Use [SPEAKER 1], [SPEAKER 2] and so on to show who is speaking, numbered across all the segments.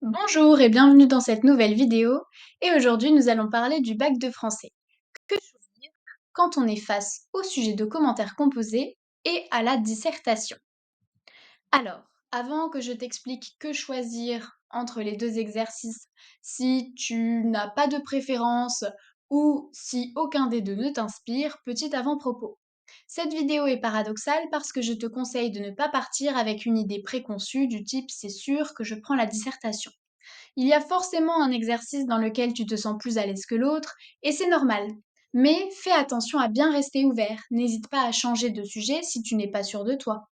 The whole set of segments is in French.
[SPEAKER 1] Bonjour et bienvenue dans cette nouvelle vidéo. Et aujourd'hui, nous allons parler du bac de français. Que choisir quand on est face au sujet de commentaires composés et à la dissertation? Alors, avant que je t'explique que choisir entre les deux exercices, si tu n'as pas de préférence ou si aucun des deux ne t'inspire, petit avant-propos. Cette vidéo est paradoxale parce que je te conseille de ne pas partir avec une idée préconçue du type c'est sûr que je prends la dissertation. Il y a forcément un exercice dans lequel tu te sens plus à l'aise que l'autre, et c'est normal. Mais fais attention à bien rester ouvert, n'hésite pas à changer de sujet si tu n'es pas sûr de toi.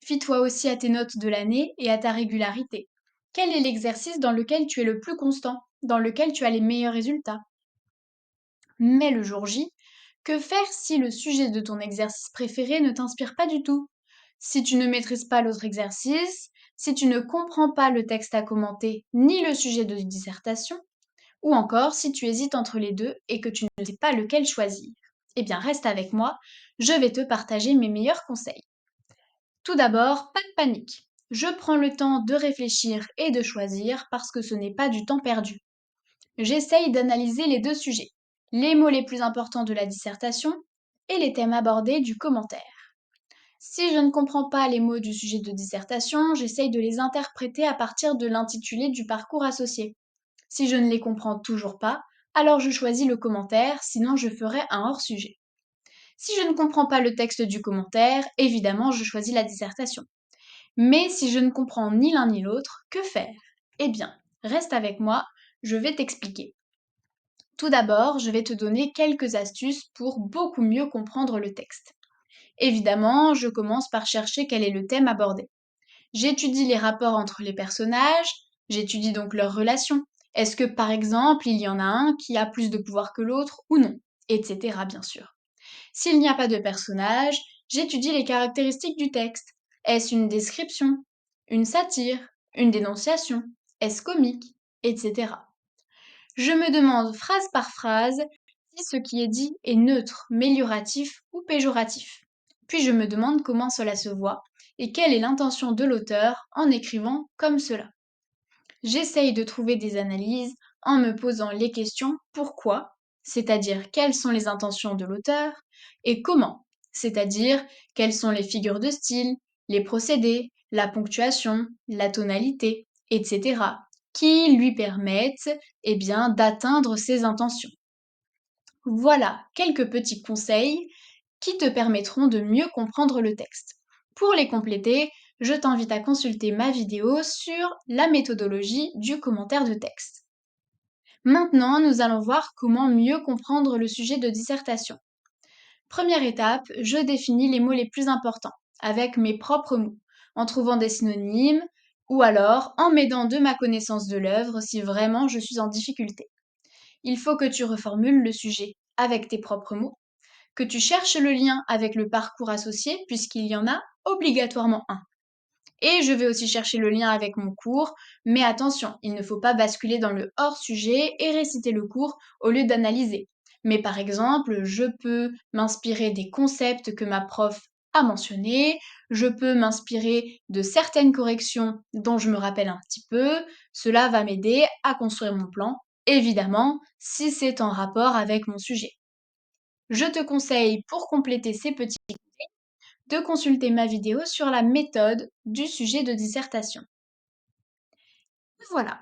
[SPEAKER 1] Fie-toi aussi à tes notes de l'année et à ta régularité. Quel est l'exercice dans lequel tu es le plus constant, dans lequel tu as les meilleurs résultats? Mais le jour J, que faire si le sujet de ton exercice préféré ne t'inspire pas du tout? Si tu ne maîtrises pas l'autre exercice, si tu ne comprends pas le texte à commenter ni le sujet de dissertation, ou encore si tu hésites entre les deux et que tu ne sais pas lequel choisir. Eh bien, reste avec moi, je vais te partager mes meilleurs conseils. Tout d'abord, pas de panique. Je prends le temps de réfléchir et de choisir parce que ce n'est pas du temps perdu. J'essaye d'analyser les deux sujets, les mots les plus importants de la dissertation et les thèmes abordés du commentaire. Si je ne comprends pas les mots du sujet de dissertation, j'essaye de les interpréter à partir de l'intitulé du parcours associé. Si je ne les comprends toujours pas, alors je choisis le commentaire, sinon je ferai un hors-sujet. Si je ne comprends pas le texte du commentaire, évidemment je choisis la dissertation. Mais si je ne comprends ni l'un ni l'autre, que faire? Eh bien, reste avec moi, je vais t'expliquer. Tout d'abord, je vais te donner quelques astuces pour beaucoup mieux comprendre le texte. Évidemment, je commence par chercher quel est le thème abordé. J'étudie les rapports entre les personnages, j'étudie donc leurs relations. Est-ce que par exemple il y en a un qui a plus de pouvoir que l'autre ou non, etc. bien sûr. S'il n'y a pas de personnage, j'étudie les caractéristiques du texte. Est-ce une description, une satire, une dénonciation, est-ce comique, etc. Je me demande phrase par phrase si ce qui est dit est neutre, mélioratif ou péjoratif. Puis je me demande comment cela se voit et quelle est l'intention de l'auteur en écrivant comme cela. J'essaye de trouver des analyses en me posant les questions pourquoi, c'est-à-dire quelles sont les intentions de l'auteur, et comment, c'est-à-dire quelles sont les figures de style, les procédés, la ponctuation, la tonalité, etc., qui lui permettent d'atteindre ses intentions. Voilà quelques petits conseils qui te permettront de mieux comprendre le texte. Pour les compléter, je t'invite à consulter ma vidéo sur la méthodologie du commentaire de texte. Maintenant, nous allons voir comment mieux comprendre le sujet de dissertation. Première étape, je définis les mots les plus importants, avec mes propres mots, en trouvant des synonymes, ou alors en m'aidant de ma connaissance de l'œuvre si vraiment je suis en difficulté. Il faut que tu reformules le sujet avec tes propres mots, que tu cherches le lien avec le parcours associé, puisqu'il y en a obligatoirement un. Et je vais aussi chercher le lien avec mon cours, mais attention, il ne faut pas basculer dans le hors-sujet et réciter le cours au lieu d'analyser. Mais par exemple, je peux m'inspirer des concepts que ma prof a mentionnés, je peux m'inspirer de certaines corrections dont je me rappelle un petit peu, cela va m'aider à construire mon plan, évidemment, si c'est en rapport avec mon sujet. Je te conseille, pour compléter ces petits, de consulter ma vidéo sur la méthode du sujet de dissertation. Voilà.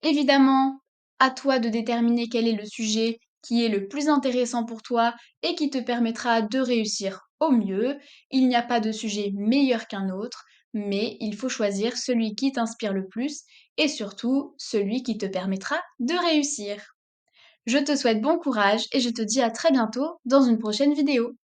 [SPEAKER 1] Évidemment, à toi de déterminer quel est le sujet qui est le plus intéressant pour toi et qui te permettra de réussir au mieux. Il n'y a pas de sujet meilleur qu'un autre, mais il faut choisir celui qui t'inspire le plus et surtout celui qui te permettra de réussir. Je te souhaite bon courage et je te dis à très bientôt dans une prochaine vidéo.